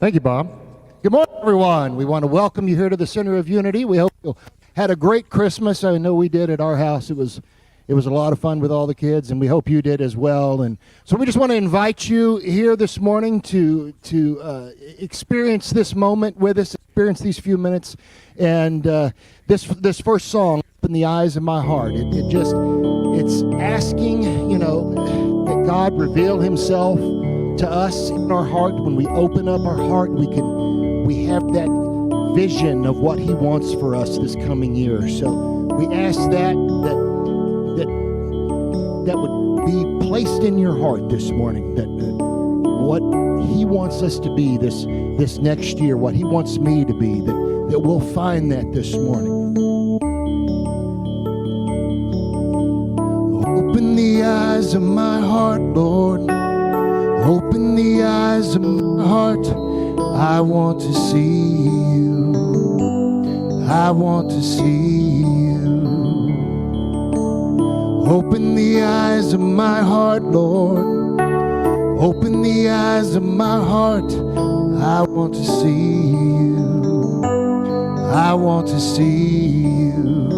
Thank you, Bob. Good morning, everyone. We want to welcome you here to the Center of Unity. We hope you had a great Christmas. I know we did at our house. It was a lot of fun with all the kids, and we hope you did as well. And so we just want to invite you here this morning to experience this moment with us, experience these few minutes. And this first song, "Open the Eyes of My Heart," it's asking, that God reveal Himself to us in our heart. When we open up our heart, we have that vision of what He wants for us this coming year. So we ask that would be placed in your heart this morning, that what He wants us to be this next year, what He wants me to be, that we'll find that this morning. Open the eyes of my heart, Lord. Open the eyes of my heart. I want to see You. I want to see You. Open the eyes of my heart, Lord. Open the eyes of my heart. I want to see You. I want to see You.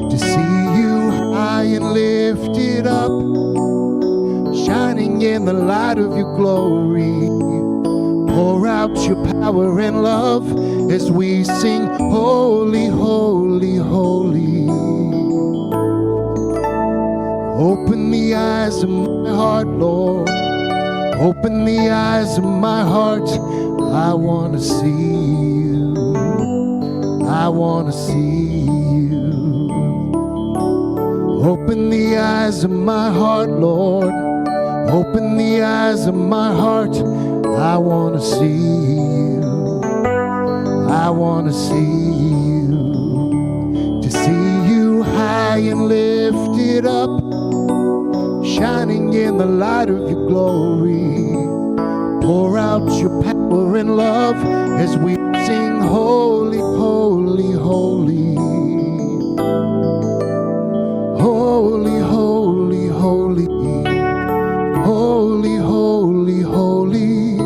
To see You high and lifted up, shining in the light of Your glory. Pour out Your power and love as we sing, holy, holy, holy. Open the eyes of my heart, Lord. Open the eyes of my heart. I want to see You. I want to see You. Open the eyes of my heart, Lord. Open the eyes of my heart. I want to see You. I want to see You. To see You high and lifted up, shining in the light of Your glory. Pour out Your power and love as we sing, holy, holy, holy. Holy, holy, holy. Holy, holy, holy.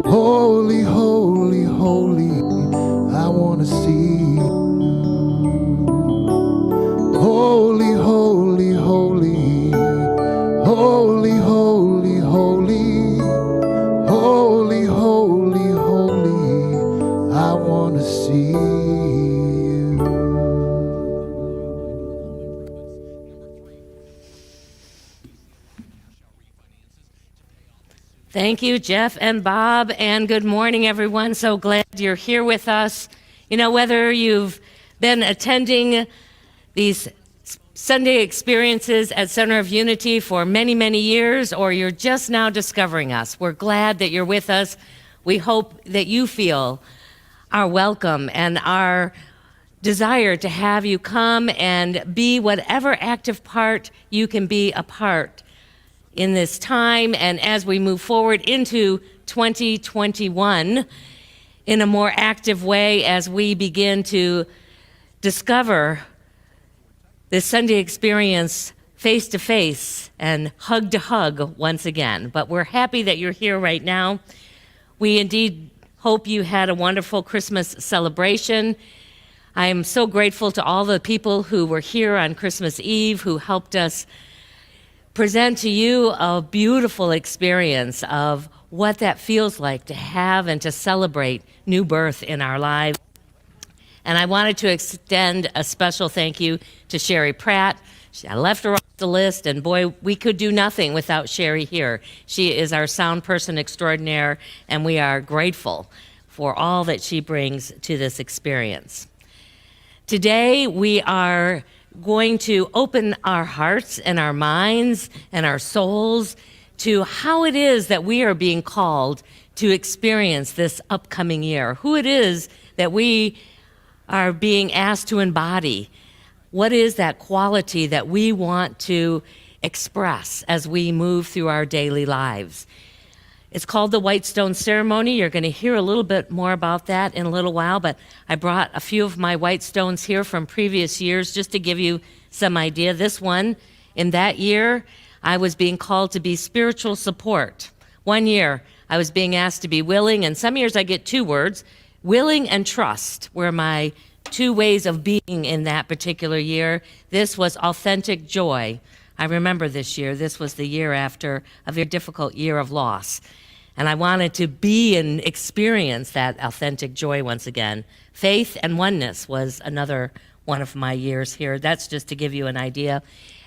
Holy, holy, holy. I want to see You. Holy, holy, holy. Holy, holy, holy. Holy, holy, holy. I want to see You. Thank you, Jeff and Bob, and good morning, everyone. So glad you're here with us. Whether you've been attending these Sunday experiences at Center of Unity for many, many years, or you're just now discovering us, we're glad that you're with us. We hope that you feel our welcome and our desire to have you come and be whatever active part you can be a part in this time, and as we move forward into 2021 in a more active way, as we begin to discover this Sunday experience face to face and hug to hug once again. But we're happy that you're here right now. We indeed hope you had a wonderful Christmas celebration. I am so grateful to all the people who were here on Christmas Eve, who helped us present to you a beautiful experience of what that feels like to have and to celebrate new birth in our lives. And I wanted to extend a special thank you to Sherry Pratt. I left her off the list, and boy, we could do nothing without Sherry here. She is our sound person extraordinaire, and we are grateful for all that she brings to this experience. Today, we are going to open our hearts and our minds and our souls to how it is that we are being called to experience this upcoming year, who it is that we are being asked to embody. What is that quality that we want to express as we move through our daily lives? It's called the White Stone Ceremony. You're going to hear a little bit more about that in a little while, but I brought a few of my white stones here from previous years just to give you some idea. This one, in that year, I was being called to be spiritual support. One year, I was being asked to be willing, and some years I get two words. Willing and trust were my two ways of being in that particular year. This was authentic joy. I remember this year. This was the year after a very difficult year of loss. And I wanted to be and experience that authentic joy once again. Faith and oneness was another one of my years here. That's just to give you an idea.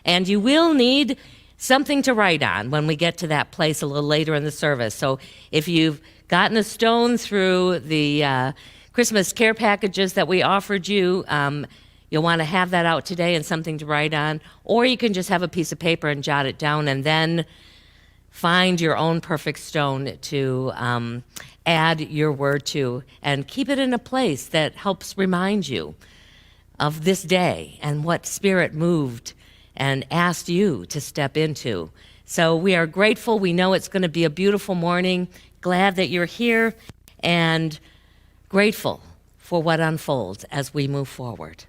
And you will need something to write on when we get to that place a little later in the service. So if you've gotten a stone through the Christmas care packages that we offered you, you'll want to have that out today and something to write on. Or you can just have a piece of paper and jot it down and then find your own perfect stone to add your word to, and keep it in a place that helps remind you of this day and what Spirit moved and asked you to step into. So we are grateful. We know it's going to be a beautiful morning. Glad that you're here, and grateful for what unfolds as we move forward.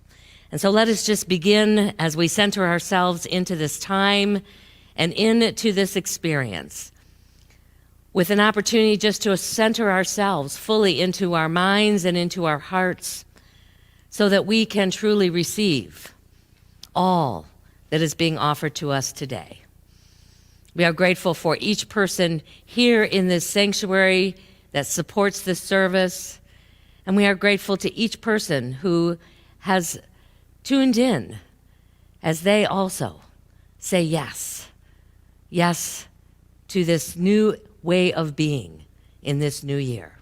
And so let us just begin as we center ourselves into this time and into this experience with an opportunity just to center ourselves fully into our minds and into our hearts so that we can truly receive all that is being offered to us today. We are grateful for each person here in this sanctuary that supports this service, and we are grateful to each person who has tuned in as they also say yes to this new way of being in this new year.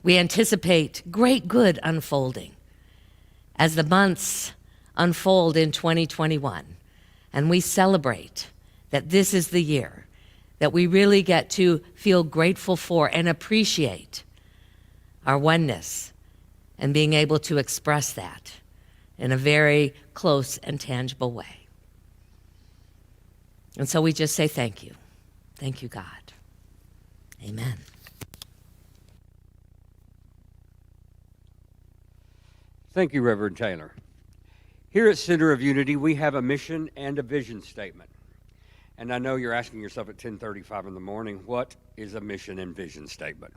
We anticipate great good unfolding as the months unfold in 2021, and we celebrate that this is the year that we really get to feel grateful for and appreciate our oneness and being able to express that in a very close and tangible way. And so we just say thank you. Thank you, God. Amen. Thank you, Reverend Taylor. Here at Center of Unity, we have a mission and a vision statement. And I know you're asking yourself at 10:35 in the morning, what is a mission and vision statement?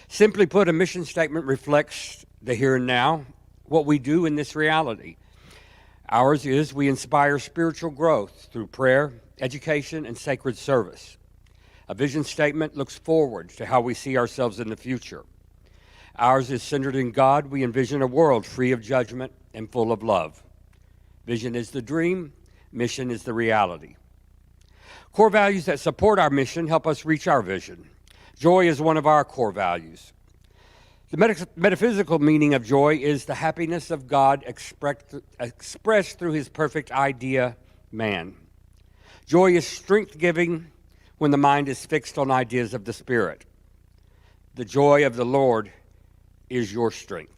Simply put, a mission statement reflects the here and now, what we do in this reality. Ours is we inspire spiritual growth through prayer, education, and sacred service. A vision statement looks forward to how we see ourselves in the future. Ours is centered in God. We envision a world free of judgment and full of love. Vision is the dream, mission is the reality. Core values that support our mission help us reach our vision. Joy is one of our core values. The metaphysical meaning of joy is the happiness of God expressed through his perfect idea, man. Joy is strength-giving when the mind is fixed on ideas of the Spirit. The joy of the Lord is your strength.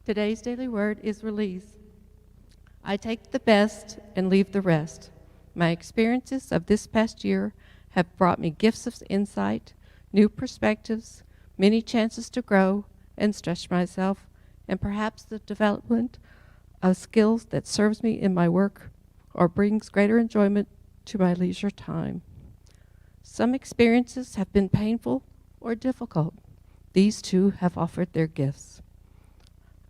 Today's daily word is release. I take the best and leave the rest. My experiences of this past year have brought me gifts of insight, new perspectives, many chances to grow and stretch myself, and perhaps the development of skills that serves me in my work or brings greater enjoyment to my leisure time. Some experiences have been painful or difficult. These too have offered their gifts.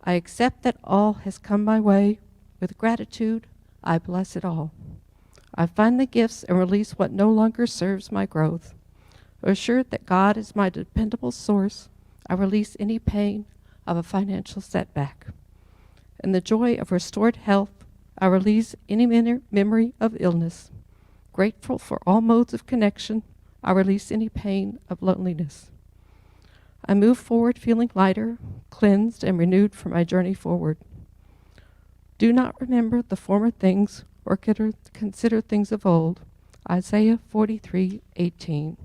I accept that all has come my way. With gratitude, I bless it all. I find the gifts and release what no longer serves my growth. Assured that God is my dependable source, I release any pain of a financial setback. In the joy of restored health, I release any memory of illness. Grateful for all modes of connection, I release any pain of loneliness. I move forward feeling lighter, cleansed, and renewed for my journey forward. Do not remember the former things or consider things of old. Isaiah 43:18.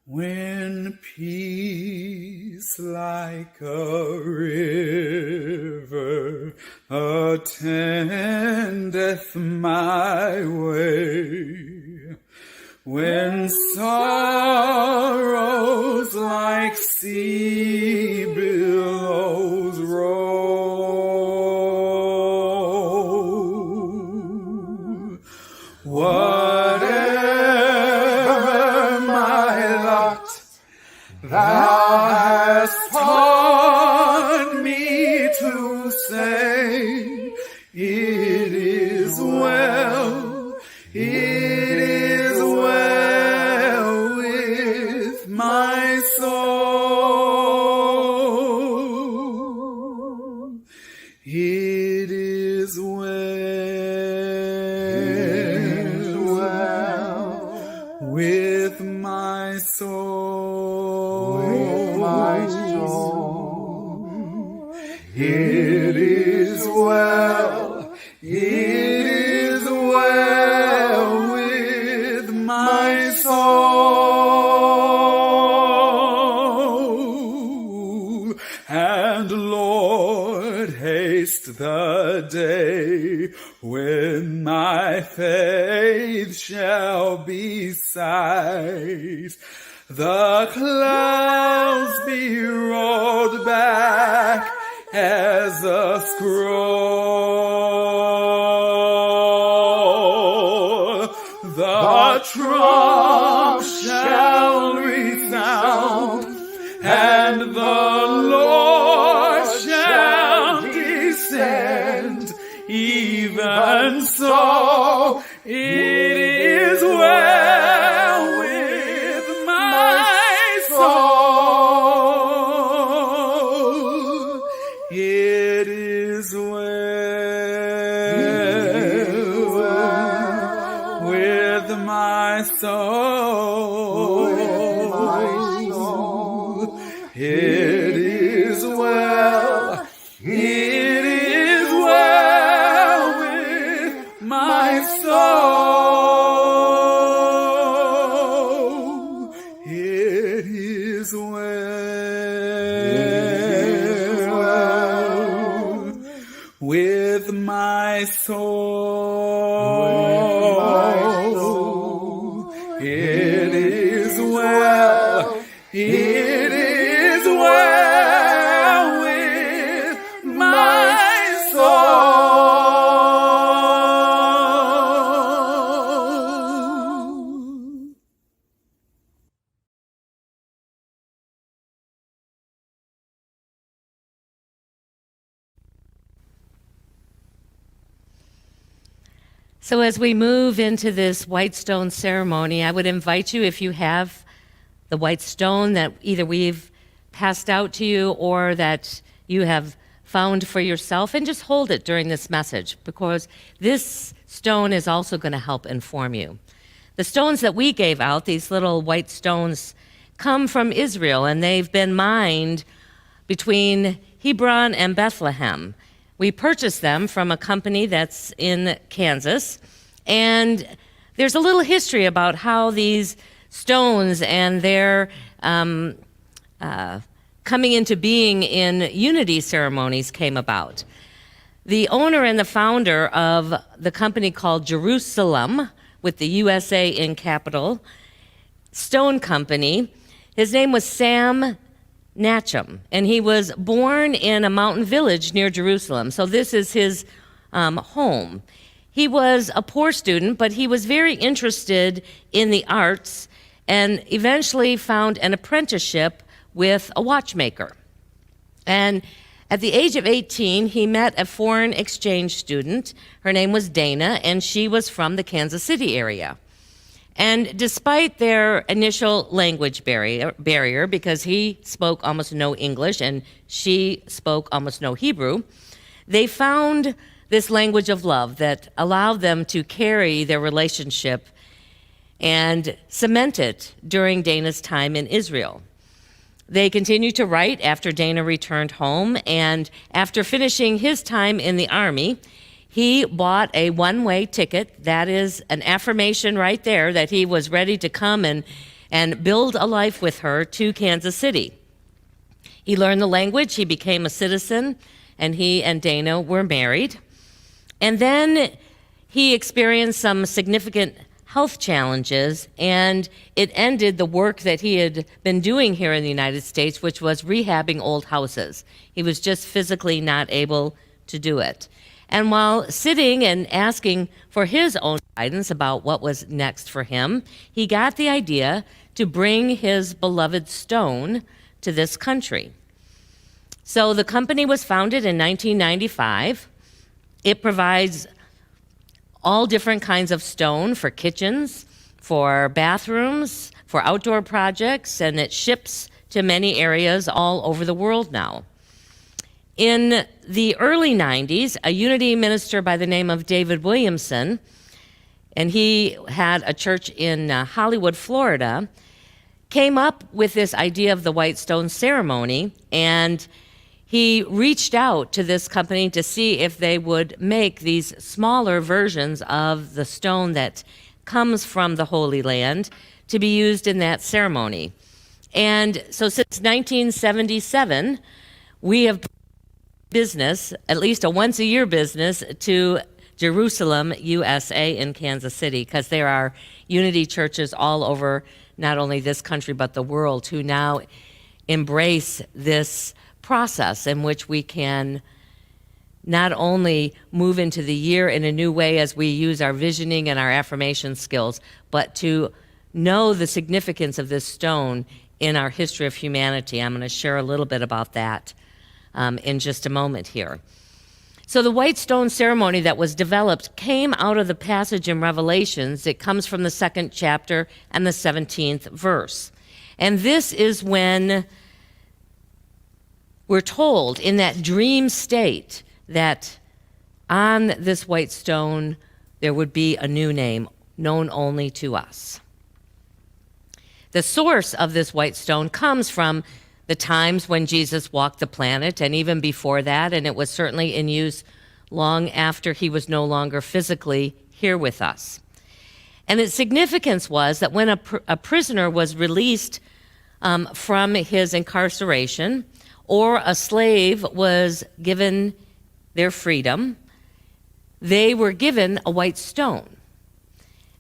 When peace like a river attendeth my way, when sorrows like sea billows roll, whatever my lot, thou hast taught me to say, it is well, it is well with my soul. It is well with my soul. It is well, it is well with my soul. And Lord, haste the day when my faith shall be sight, the clouds be rolled back as a scroll, the trump shall resound, and the Lord shall descend. Even so, it is well with my soul. It is well with my soul. It is well, it is well with my soul. It is well with my soul. It is well, it is well with my soul. So as we move into this white stone ceremony, I would invite you, if you have the white stone that either we've passed out to you or that you have found for yourself, and just hold it during this message, because this stone is also going to help inform you. The stones that we gave out, these little white stones, come from Israel, and they've been mined between Hebron and Bethlehem. We purchased them from a company that's in Kansas, and there's a little history about how these stones and their coming into being in unity ceremonies came about. The owner and the founder of the company called Jerusalem, with the USA in capital, Stone Company, his name was Sam Natcham, and he was born in a mountain village near Jerusalem. So this is his home. He was a poor student, but he was very interested in the arts and eventually found an apprenticeship with a watchmaker. And at the age of 18, he met a foreign exchange student. Her name was Dana, and she was from the Kansas City area. And despite their initial language barrier, because he spoke almost no English and she spoke almost no Hebrew, they found this language of love that allowed them to carry their relationship and cement it during Dana's time in Israel. They continued to write after Dana returned home, and after finishing his time in the Army, he bought a one-way ticket. That is an affirmation right there that he was ready to come and build a life with her to Kansas City. He learned the language, he became a citizen, and he and Dana were married. And then he experienced some significant health challenges, and it ended the work that he had been doing here in the United States, which was rehabbing old houses. He was just physically not able to do it. And while sitting and asking for his own guidance about what was next for him, he got the idea to bring his beloved stone to this country. So the company was founded in 1995. It provides all different kinds of stone for kitchens, for bathrooms, for outdoor projects, and it ships to many areas all over the world now. In the early 90s, a Unity minister by the name of David Williamson, and he had a church in Hollywood, Florida, came up with this idea of the white stone ceremony, and he reached out to this company to see if they would make these smaller versions of the stone that comes from the Holy Land to be used in that ceremony. And so since 1977, we have business, at least a once-a-year business, to Jerusalem, USA in Kansas City, because there are Unity churches all over not only this country but the world who now embrace this process in which we can not only move into the year in a new way as we use our visioning and our affirmation skills, but to know the significance of this stone in our history of humanity. I'm going to share a little bit about that in just a moment here. So the white stone ceremony that was developed came out of the passage in Revelations. It comes from the 2nd chapter and the 17th verse. And this is when we're told in that dream state that on this white stone there would be a new name known only to us. The source of this white stone comes from the times when Jesus walked the planet and even before that, and it was certainly in use long after he was no longer physically here with us. And its significance was that when a prisoner was released from his incarceration, or a slave was given their freedom, they were given a white stone.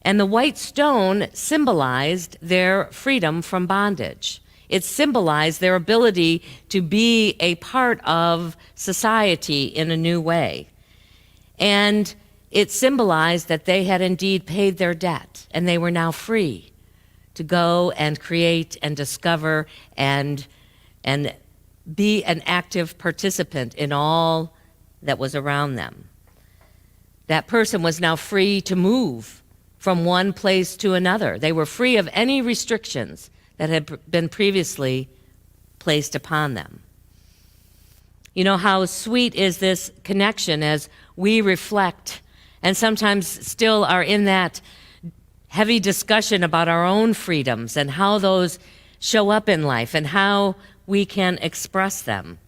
And the white stone symbolized their freedom from bondage. It symbolized their ability to be a part of society in a new way. And it symbolized that they had indeed paid their debt, and they were now free to go and create and discover and be an active participant in all that was around them. That person was now free to move from one place to another. They were free of any restrictions that had been previously placed upon them. You know, how sweet is this connection as we reflect and sometimes still are in that heavy discussion about our own freedoms and how those show up in life and how we can express them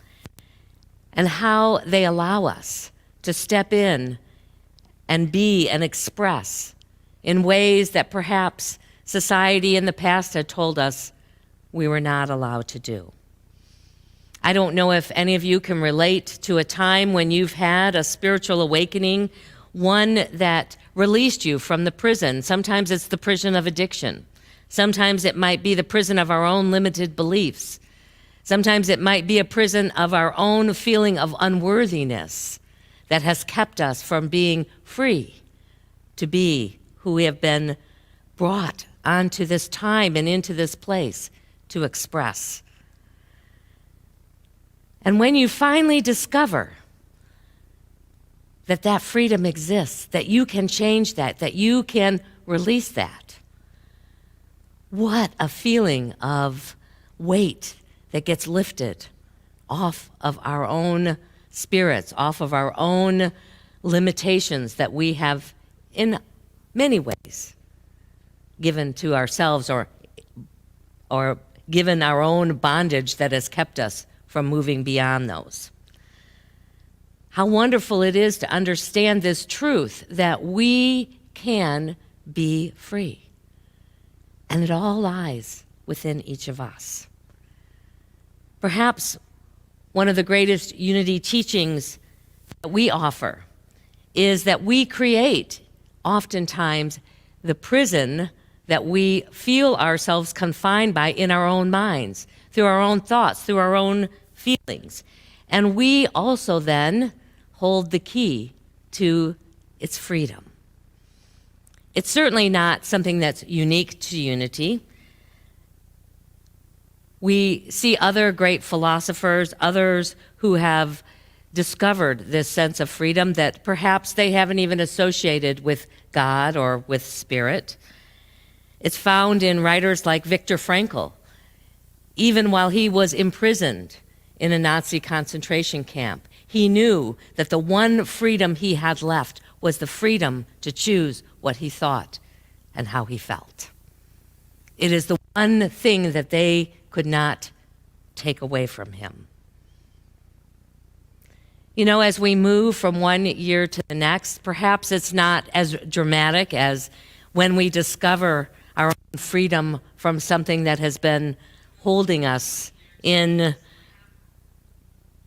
and how they allow us to step in and be and express in ways that perhaps society in the past had told us we were not allowed to do. I don't know if any of you can relate to a time when you've had a spiritual awakening, one that released you from the prison. Sometimes it's the prison of addiction. Sometimes it might be the prison of our own limited beliefs. Sometimes it might be a prison of our own feeling of unworthiness that has kept us from being free to be who we have been brought onto this time and into this place to express. And when you finally discover that that freedom exists, that you can change that you can release that, what a feeling of weight that gets lifted off of our own spirits, off of our own limitations that we have in many ways given to ourselves or given our own bondage that has kept us from moving beyond those. How wonderful it is to understand this truth that we can be free. And it all lies within each of us. Perhaps one of the greatest unity teachings that we offer is that we create, oftentimes, the prison that we feel ourselves confined by in our own minds, through our own thoughts, through our own feelings. And we also then hold the key to its freedom. It's certainly not something that's unique to unity. We see other great philosophers, others who have discovered this sense of freedom that perhaps they haven't even associated with God or with spirit. It's found in writers like Viktor Frankl. Even while he was imprisoned in a Nazi concentration camp, he knew that the one freedom he had left was the freedom to choose what he thought and how he felt. It is the one thing that they could not take away from him. You know, as we move from one year to the next, perhaps it's not as dramatic as when we discover our own freedom from something that has been holding us in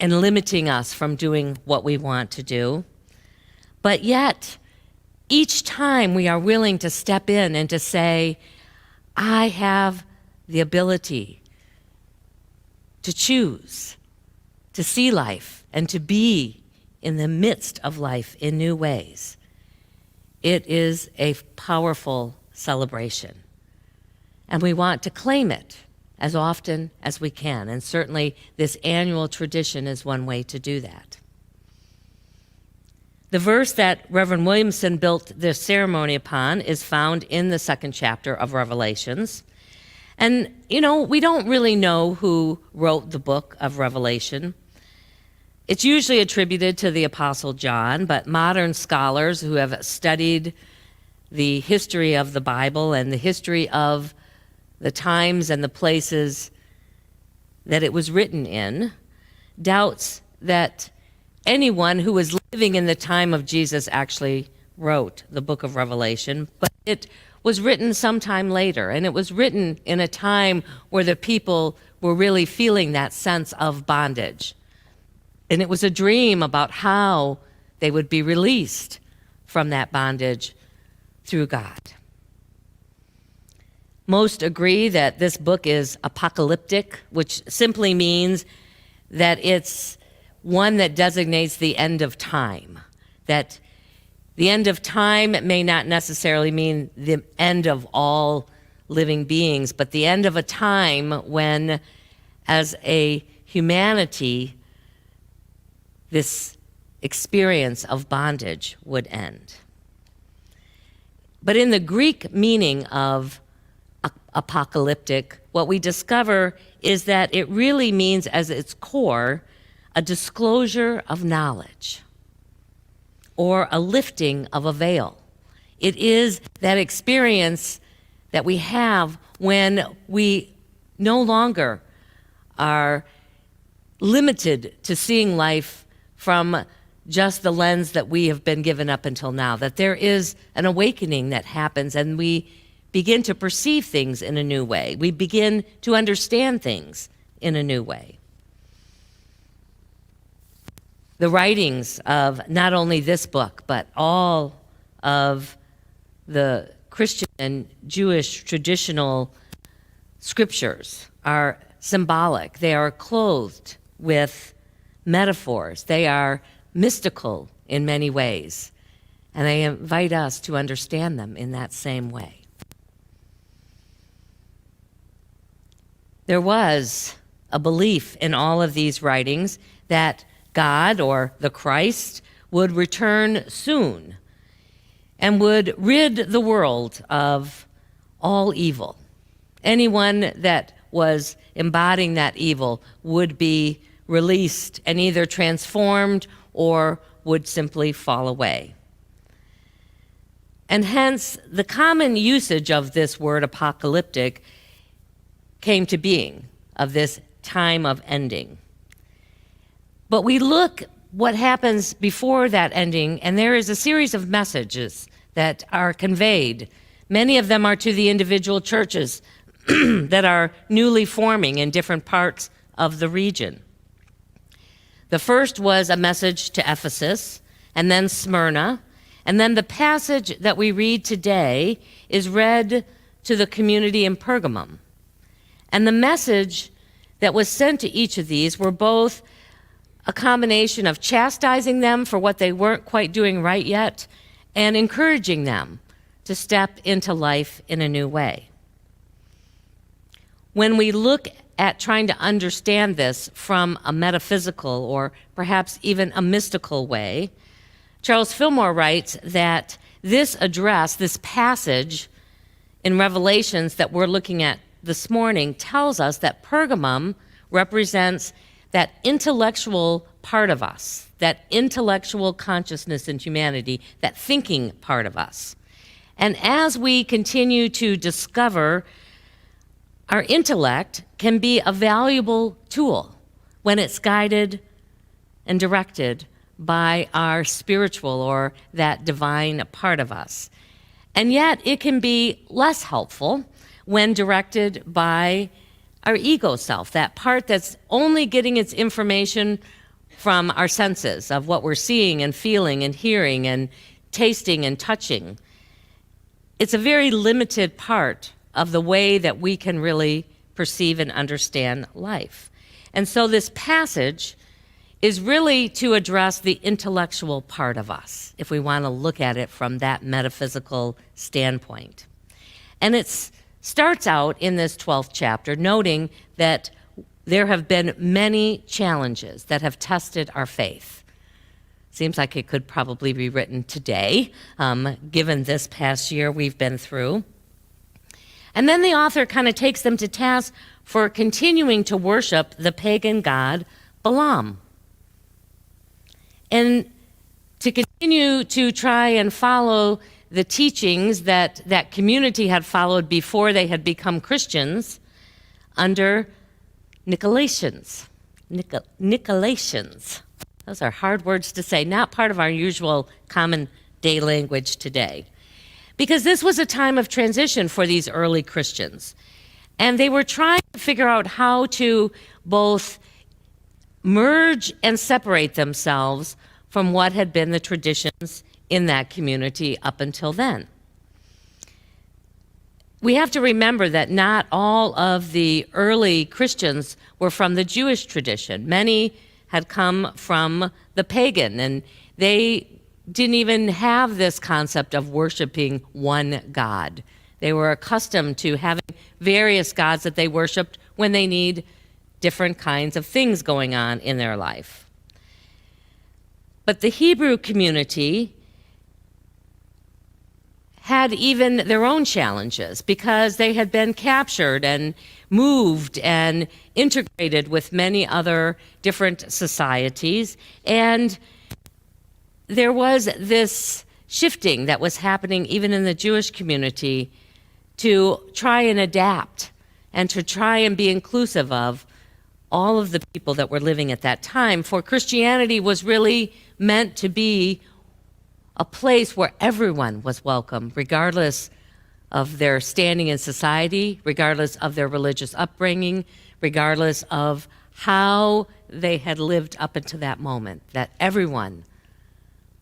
and limiting us from doing what we want to do. But yet, each time we are willing to step in and to say, I have the ability to choose, to see life, and to be in the midst of life in new ways. It is a powerful celebration. And we want to claim it as often as we can. And certainly this annual tradition is one way to do that. The verse that Reverend Williamson built this ceremony upon is found in the second chapter of Revelations. And, you know, we don't really know who wrote the book of Revelation. It's usually attributed to the Apostle John, but modern scholars who have studied the history of the Bible and the history of the times and the places that it was written in, doubts that anyone who was living in the time of Jesus actually wrote the book of Revelation, but it was written sometime later, and it was written in a time where the people were really feeling that sense of bondage. And it was a dream about how they would be released from that bondage through God. Most agree that this book is apocalyptic, which simply means that it's one that designates the end of time. That the end of time may not necessarily mean the end of all living beings, but the end of a time when, as a humanity, this experience of bondage would end. But in the Greek meaning of apocalyptic, what we discover is that it really means, as its core, a disclosure of knowledge or a lifting of a veil. It is that experience that we have when we no longer are limited to seeing life from just the lens that we have been given up until now, that there is an awakening that happens and we begin to perceive things in a new way. We begin to understand things in a new way. The writings of not only this book, but all of the Christian and Jewish traditional scriptures are symbolic. They are clothed with metaphors. They are mystical in many ways. And they invite us to understand them in that same way. There was a belief in all of these writings that God, or the Christ, would return soon and would rid the world of all evil. Anyone that was embodying that evil would be released and either transformed or would simply fall away. And hence, the common usage of this word apocalyptic came to being, of this time of ending. But we look what happens before that ending, and there is a series of messages that are conveyed. Many of them are to the individual churches that are newly forming in different parts of the region. The first was a message to Ephesus, and then Smyrna, and then the passage that we read today is read to the community in Pergamum. And the message that was sent to each of these were both a combination of chastising them for what they weren't quite doing right yet and encouraging them to step into life in a new way. When we look at trying to understand this from a metaphysical or perhaps even a mystical way, Charles Fillmore writes that this address, this passage in Revelations that we're looking at this morning, tells us that Pergamum represents that intellectual part of us, that intellectual consciousness in humanity, that thinking part of us. And as we continue to discover, our intellect can be a valuable tool when it's guided and directed by our spiritual or that divine part of us. And yet it can be less helpful when directed by our ego self, that part that's only getting its information from our senses of what we're seeing and feeling and hearing and tasting and touching. It's a very limited part of the way that we can really perceive and understand life. And so this passage is really to address the intellectual part of us, if we want to look at it from that metaphysical standpoint. And it starts out in this 12th chapter, noting that there have been many challenges that have tested our faith. Seems like it could probably be written today, given this past year we've been through. And then the author kind of takes them to task for continuing to worship the pagan god Balaam, and to continue to try and follow the teachings that that community had followed before they had become Christians under Nicolaitans. Nicolaitans. Those are hard words to say, not part of our usual common day language today. Because this was a time of transition for these early Christians. And they were trying to figure out how to both merge and separate themselves from what had been the traditions in that community up until then. We have to remember that not all of the early Christians were from the Jewish tradition. Many had come from the pagan, and they didn't even have this concept of worshiping one God. They were accustomed to having various gods that they worshiped when they need different kinds of things going on in their life. But the Hebrew community had even their own challenges because they had been captured and moved and integrated with many other different societies. And there was this shifting that was happening even in the Jewish community to try and adapt and to try and be inclusive of all of the people that were living at that time. For Christianity was really meant to be a place where everyone was welcome, regardless of their standing in society, regardless of their religious upbringing, regardless of how they had lived up until that moment, that everyone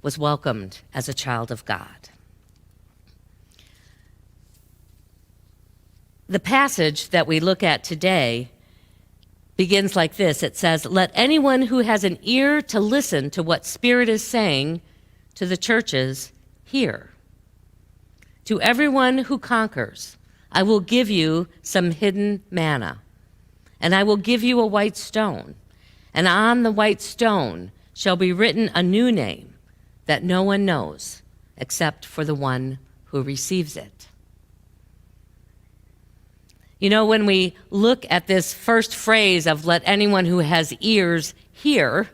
was welcomed as a child of God. The passage that we look at today begins like this. It says, "Let anyone who has an ear to listen to what Spirit is saying to the churches hear. To everyone who conquers, I will give you some hidden manna, and I will give you a white stone, and on the white stone shall be written a new name that no one knows except for the one who receives it." You know, when we look at this first phrase of "let anyone who has ears hear,"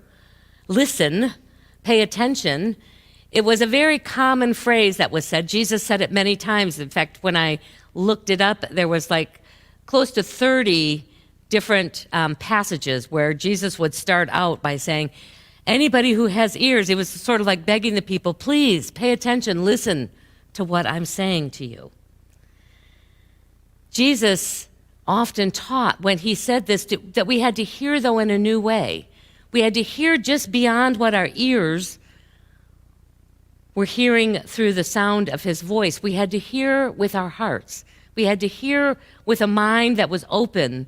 listen, pay attention, it was a very common phrase that was said. Jesus said it many times. In fact, when I looked it up, there was like close to 30 different passages where Jesus would start out by saying, anybody who has ears, it was sort of like begging the people, please pay attention, listen to what I'm saying to you. Jesus often taught when he said this that we had to hear, though, in a new way. We had to hear just beyond what our ears were hearing through the sound of his voice. We had to hear with our hearts. We had to hear with a mind that was open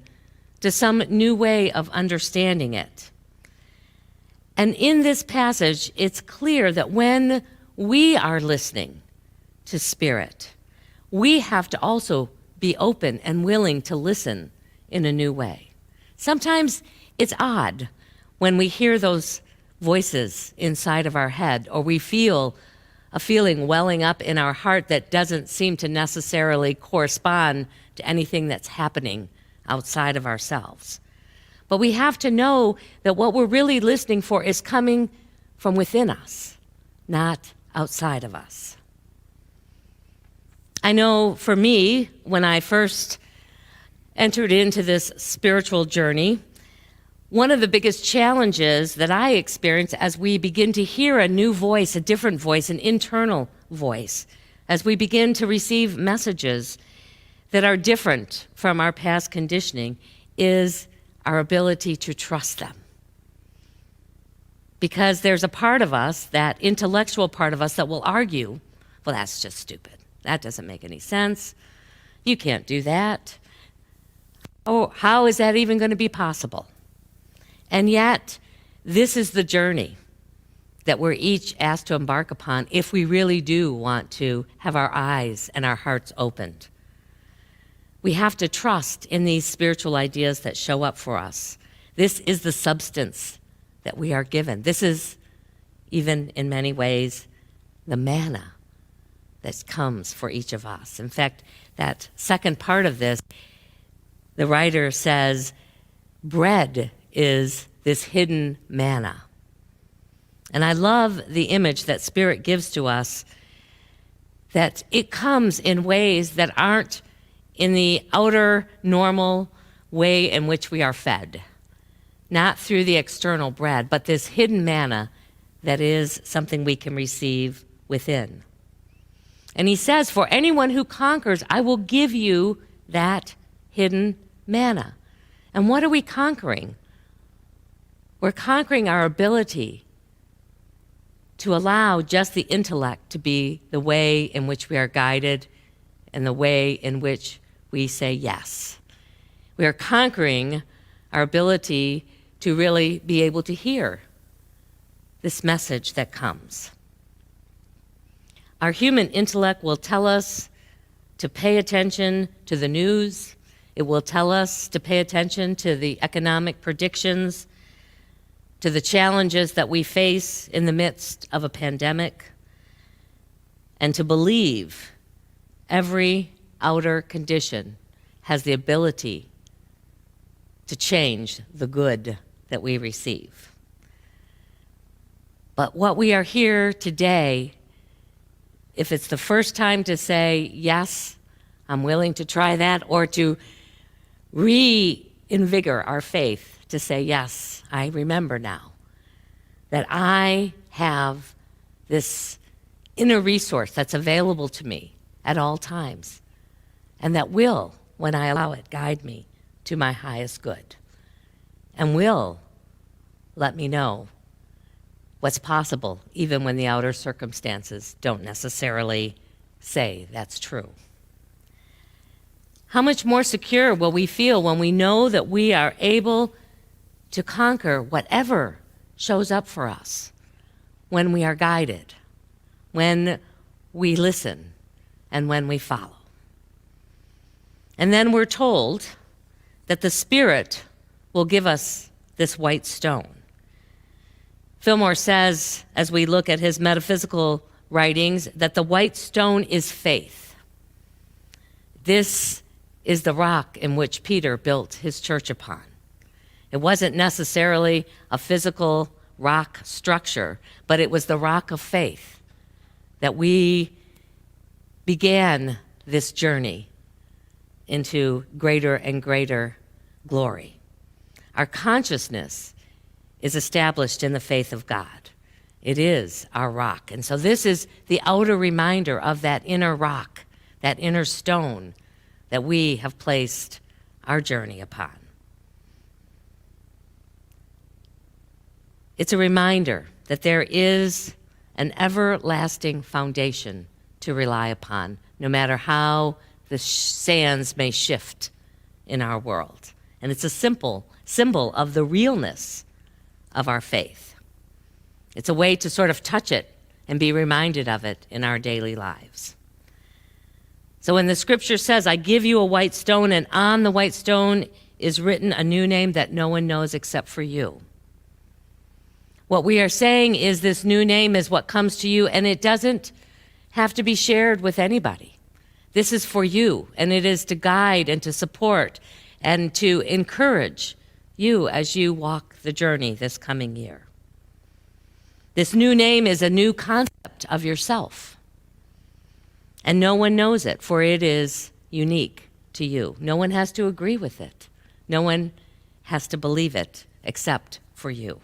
to some new way of understanding it. And in this passage, it's clear that when we are listening to Spirit, we have to also be open and willing to listen in a new way. Sometimes it's odd when we hear those voices inside of our head, or we feel a feeling welling up in our heart that doesn't seem to necessarily correspond to anything that's happening outside of ourselves. But we have to know that what we're really listening for is coming from within us, not outside of us. I know for me, when I first entered into this spiritual journey, one of the biggest challenges that I experience as we begin to hear a new voice, a different voice, an internal voice, as we begin to receive messages that are different from our past conditioning, is our ability to trust them. Because there's a part of us, that intellectual part of us, that will argue, well, that's just stupid. That doesn't make any sense. You can't do that. Oh, how is that even going to be possible? And yet, this is the journey that we're each asked to embark upon if we really do want to have our eyes and our hearts opened. We have to trust in these spiritual ideas that show up for us. This is the substance that we are given. This is, even in many ways, the manna that comes for each of us. In fact, that second part of this, the writer says, bread is this hidden manna. And I love the image that Spirit gives to us, that it comes in ways that aren't in the outer normal way in which we are fed. Not through the external bread, but this hidden manna that is something we can receive within. And he says, for anyone who conquers, I will give you that hidden manna. And what are we conquering? We're conquering our ability to allow just the intellect to be the way in which we are guided and the way in which we say yes. We are conquering our ability to really be able to hear this message that comes. Our human intellect will tell us to pay attention to the news. It will tell us to pay attention to the economic predictions, to the challenges that we face in the midst of a pandemic, and to believe every outer condition has the ability to change the good that we receive. But what we are here today, if it's the first time to say, yes, I'm willing to try that, or to invigor our faith to say, yes, I remember now that I have this inner resource that's available to me at all times, and that will, when I allow it, guide me to my highest good, and will let me know what's possible, even when the outer circumstances don't necessarily say that's true. How much more secure will we feel when we know that we are able to conquer whatever shows up for us, when we are guided, when we listen, and when we follow. And then we're told that the Spirit will give us this white stone. Fillmore says, as we look at his metaphysical writings, that the white stone is faith. This is the rock in which Peter built his church upon. It wasn't necessarily a physical rock structure, but it was the rock of faith that we began this journey into greater and greater glory. Our consciousness is established in the faith of God. It is our rock. And so this is the outer reminder of that inner rock, that inner stone that we have placed our journey upon. It's a reminder that there is an everlasting foundation to rely upon, no matter how the sands may shift in our world. And it's a simple symbol of the realness of our faith. It's a way to sort of touch it and be reminded of it in our daily lives. So when the scripture says, I give you a white stone, and on the white stone is written a new name that no one knows except for you. What we are saying is this new name is what comes to you, and it doesn't have to be shared with anybody. This is for you, and it is to guide and to support and to encourage you as you walk the journey this coming year. This new name is a new concept of yourself. And no one knows it, for it is unique to you. No one has to agree with it. No one has to believe it except for you.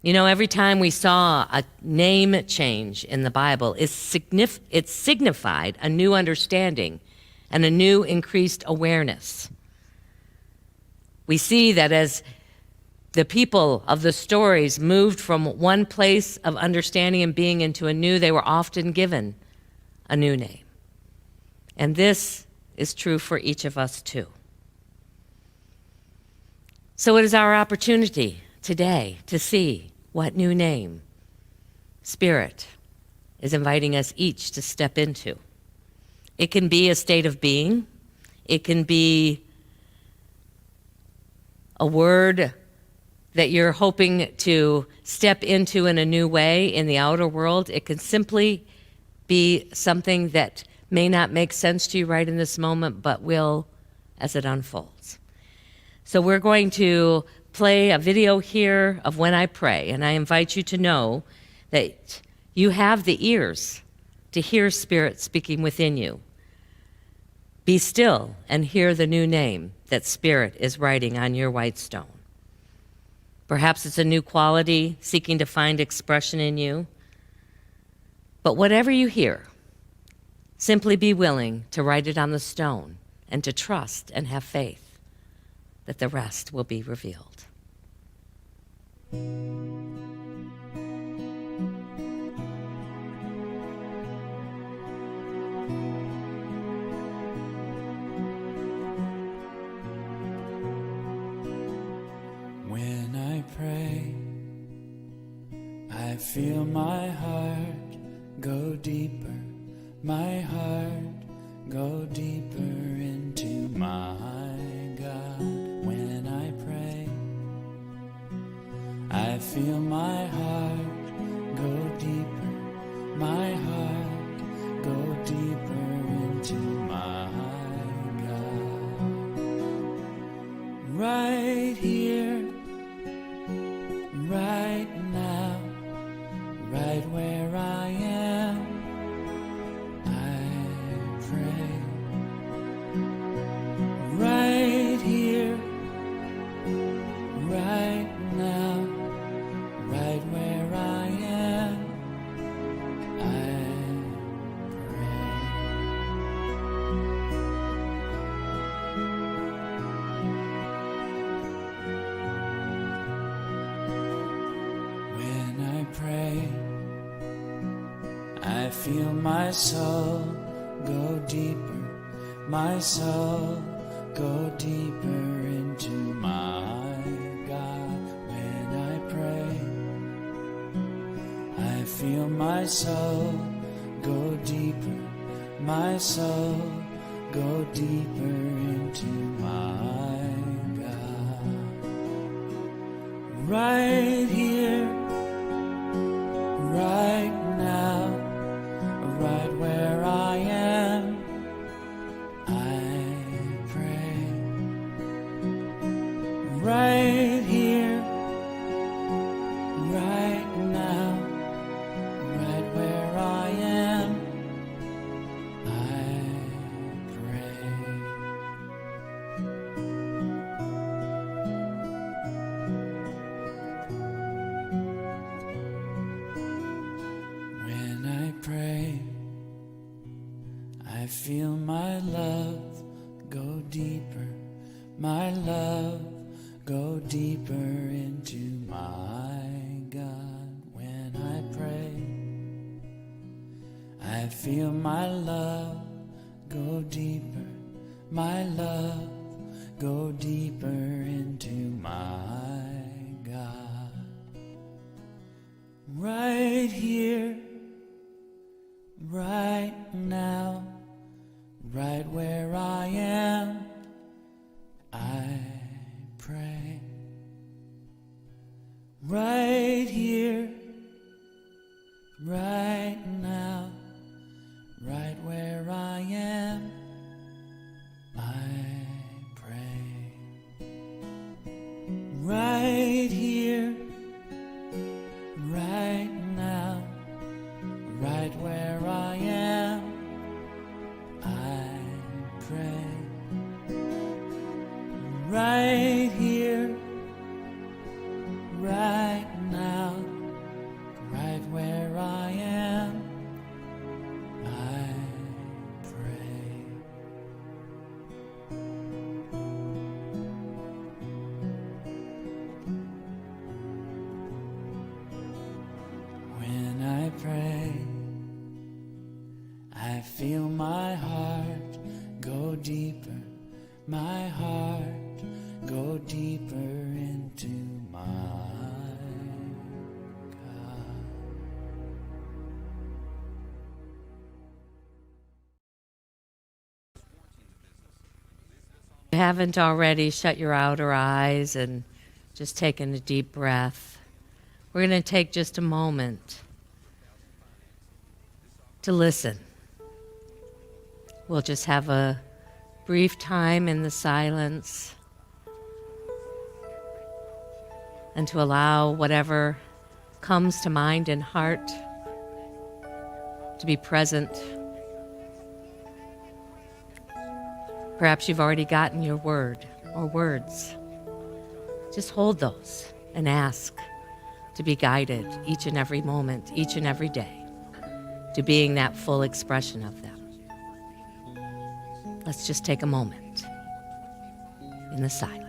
You know, every time we saw a name change in the Bible, it signified a new understanding and a new increased awareness. We see that as the people of the stories moved from one place of understanding and being into a new, they were often given a new name. And this is true for each of us too. So it is our opportunity today to see what new name Spirit is inviting us each to step into. It can be a state of being. It can be a word that you're hoping to step into in a new way in the outer world. It can simply be something that may not make sense to you right in this moment, but will as it unfolds. So we're going to play a video here of when I pray, and I invite you to know that you have the ears to hear Spirit speaking within you. Be still and hear the new name that Spirit is writing on your white stone. Perhaps it's a new quality seeking to find expression in you. But whatever you hear, simply be willing to write it on the stone and to trust and have faith that the rest will be revealed. When I pray, I feel my heart go deeper, my heart go deeper into my God. When I pray, I feel my heart go deeper, my heart go deeper into my God. Right here, right now, right where I am, I pray. feel my soul go deeper, my soul go deeper into my God. When I pray, I feel my soul go deeper, my soul go deeper into my God. Right here, right now, right where I am, I pray. Right here, right now, right where I am, I pray. When I pray, I feel my love go deeper, my love go deeper into my God. When I pray, I feel my love go deeper, my love go deeper into my God. Right here, right now, right where I am, I pray. Right here, right now, right where I am, I pray. Right here, right now, right where I am, I pray. Right here, right now, right where I am, I pray. When I pray, I feel my heart go deeper, my heart go deeper into my God. If you haven't already, shut your outer eyes and just taking a deep breath. We're going to take just a moment to listen. We'll just have a brief time in the silence and to allow whatever comes to mind and heart to be present. Perhaps you've already gotten your word or words. Just hold those and ask to be guided each and every moment, each and every day, to being that full expression of them. Let's just take a moment in the silence.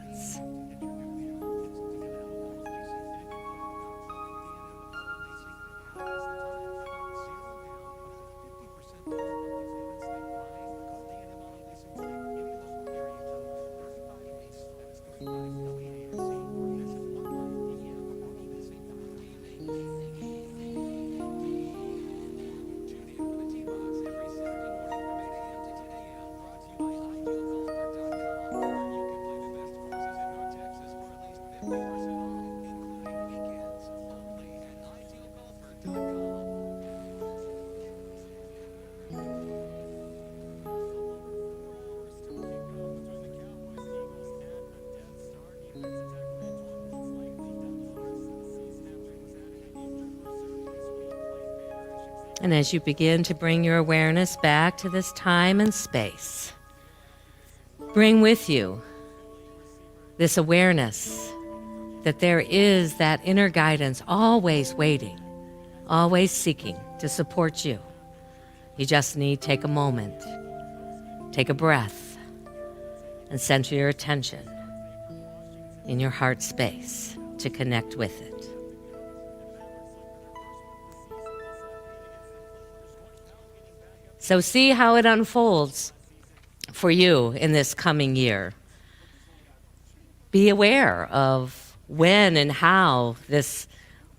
And as you begin to bring your awareness back to this time and space, bring with you this awareness that there is that inner guidance always waiting, always seeking to support you. You just need to take a moment, take a breath, and center your attention in your heart space to connect with it. So see how it unfolds for you in this coming year. Be aware of when and how this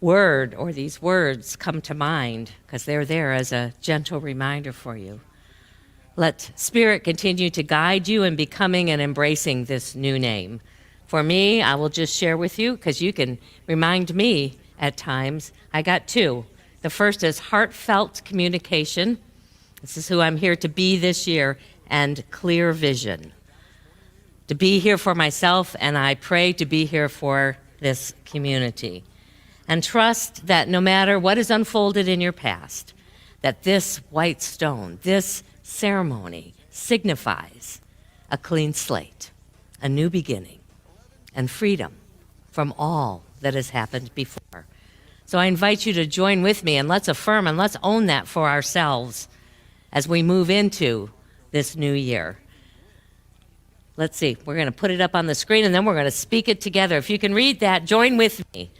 word or these words come to mind, because they're there as a gentle reminder for you. Let Spirit continue to guide you in becoming and embracing this new name. For me, I will just share with you, because you can remind me at times. I got two. The first is heartfelt communication. This is who I'm here to be this year, and clear vision. To be here for myself, and I pray to be here for this community. And trust that no matter what is unfolded in your past, that this white stone, this ceremony signifies a clean slate, a new beginning, and freedom from all that has happened before. So I invite you to join with me, and let's affirm and let's own that for ourselves as we move into this new year. Let's see, we're going to put it up on the screen, and then we're going to speak it together. If you can read that, join with me.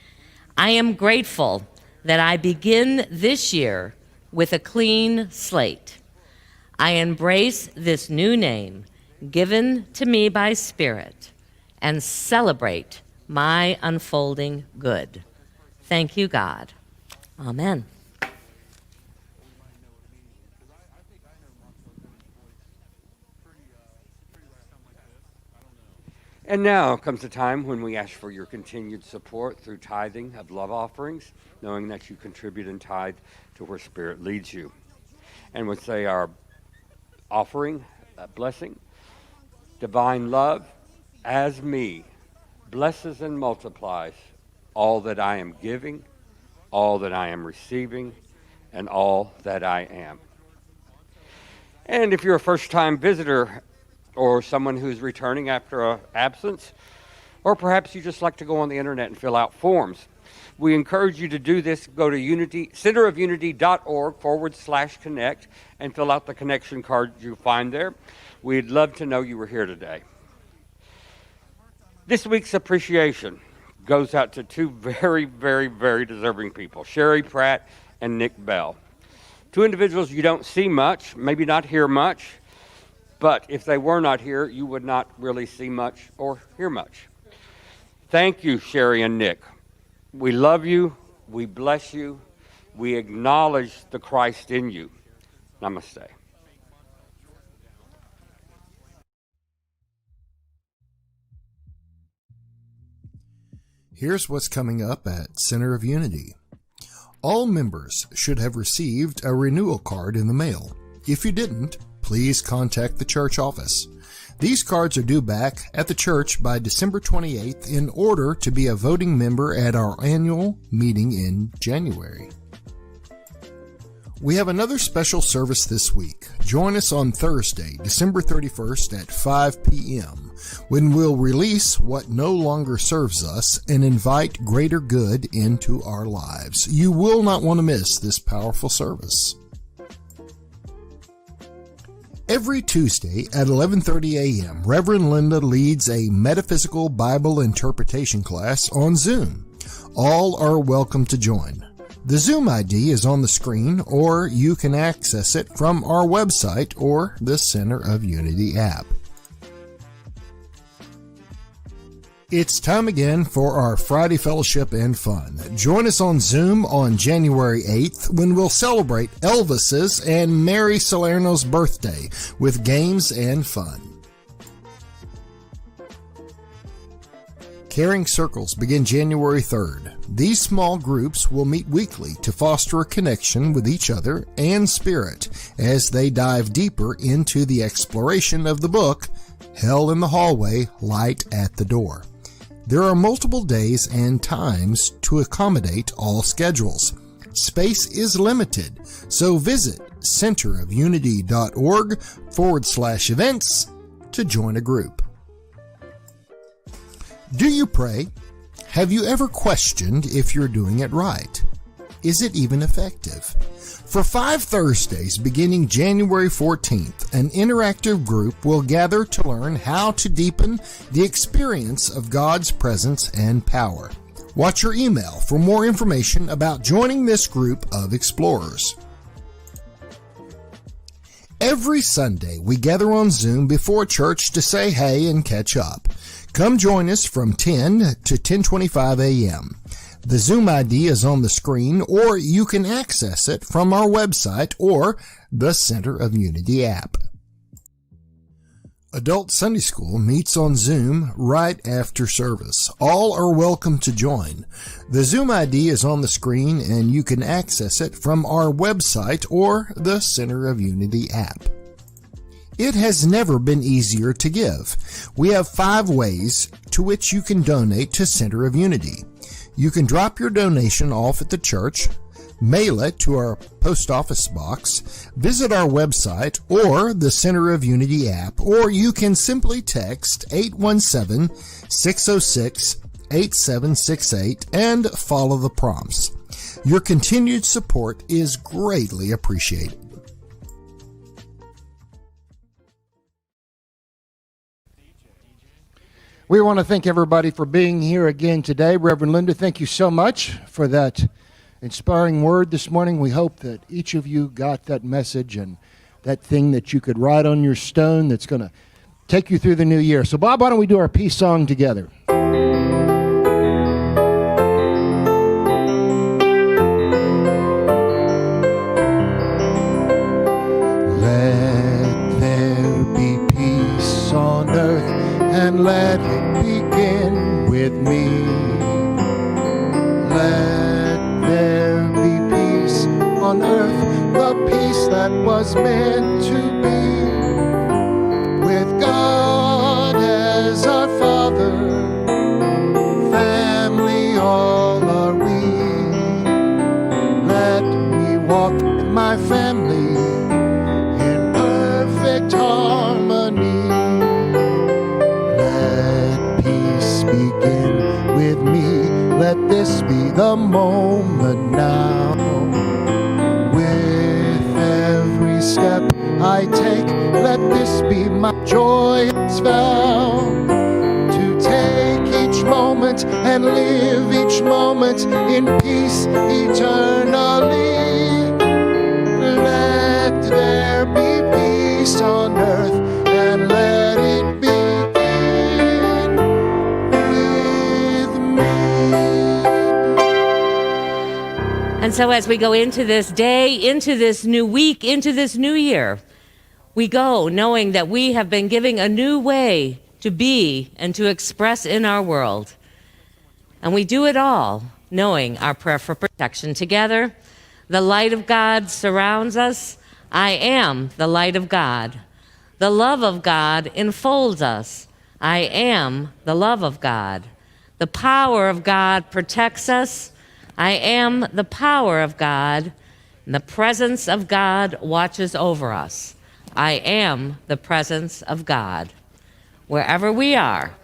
I am grateful that I begin this year with a clean slate. I embrace this new name given to me by Spirit and celebrate my unfolding good. Thank you, God. Amen. And now comes the time when we ask for your continued support through tithing of love offerings, knowing that you contribute and tithe to where Spirit leads you. And would say our offering, blessing, divine love, as me, blesses and multiplies all that I am giving, all that I am receiving, and all that I am. And if you're a first-time visitor, or someone who's returning after an absence, or perhaps you just like to go on the internet and fill out forms, we encourage you to do this. Go to centerofunity.org/connect and fill out the connection card you find there. We'd love to know you were here today. This week's appreciation goes out to two very, very, very deserving people, Sherry Pratt and Nick Bell. Two individuals you don't see much, maybe not hear much, but if they were not here, you would not really see much or hear much. Thank you, Sherry and Nick. We love you. We bless you. We acknowledge the Christ in you. Namaste. Here's what's coming up at Center of Unity. All members should have received a renewal card in the mail. If you didn't, please contact the church office. These cards are due back at the church by December 28th in order to be a voting member at our annual meeting in January. We have another special service this week. Join us on Thursday, December 31st at 5 p.m. when we'll release what no longer serves us and invite greater good into our lives. You will not want to miss this powerful service. Every Tuesday at 11:30 a.m., Reverend Linda leads a metaphysical Bible interpretation class on Zoom. All are welcome to join. The Zoom ID is on the screen, or you can access it from our website or the Center of Unity app. It's time again for our Friday Fellowship and Fun. Join us on Zoom on January 8th when we'll celebrate Elvis's and Mary Salerno's birthday with games and fun. Caring Circles begin January 3rd. These small groups will meet weekly to foster a connection with each other and Spirit as they dive deeper into the exploration of the book, Hell in the Hallway, Light at the Door. There are multiple days and times to accommodate all schedules. Space is limited, so visit centerofunity.org/events to join a group. Do you pray? Have you ever questioned if you're doing it right? Is it even effective? For 5 Thursdays beginning January 14th, an interactive group will gather to learn how to deepen the experience of God's presence and power. Watch your email for more information about joining this group of explorers. Every Sunday, we gather on Zoom before church to say hey and catch up. Come join us from 10 to 10:25 a.m. The Zoom ID is on the screen, or you can access it from our website or the Center of Unity app. Adult Sunday School meets on Zoom right after service. All are welcome to join. The Zoom ID is on the screen, and you can access it from our website or the Center of Unity app. It has never been easier to give. We have 5 ways to which you can donate to Center of Unity. You can drop your donation off at the church, mail it to our post office box, visit our website or the Center of Unity app, or you can simply text 817-606-8768 and follow the prompts. Your continued support is greatly appreciated. We want to thank everybody for being here again today. Reverend Linda, thank you so much for that inspiring word this morning. We hope that each of you got that message and that thing that you could write on your stone that's going to take you through the new year. So, Bob, why don't we do our peace song together? Let there be peace on earth, and let it begin with me. Let there be peace on earth, the peace that was meant to be. With God as our Father, family all are we. Let me walk with my family in perfect harmony. Begin with me, let this be the moment now. With every step I take, let this be my joyous vow. To take each moment and live each moment in peace eternally. Let there be peace on earth, and let it be. And so as we go into this day, into this new week, into this new year, we go knowing that we have been given a new way to be and to express in our world. And we do it all knowing our prayer for protection together. The light of God surrounds us. I am the light of God. The love of God enfolds us. I am the love of God. The power of God protects us. I am the power of God, and the presence of God watches over us. I am the presence of God. Wherever we are,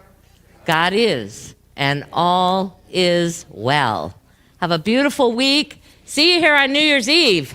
God is, and all is well. Have a beautiful week. See you here on New Year's Eve.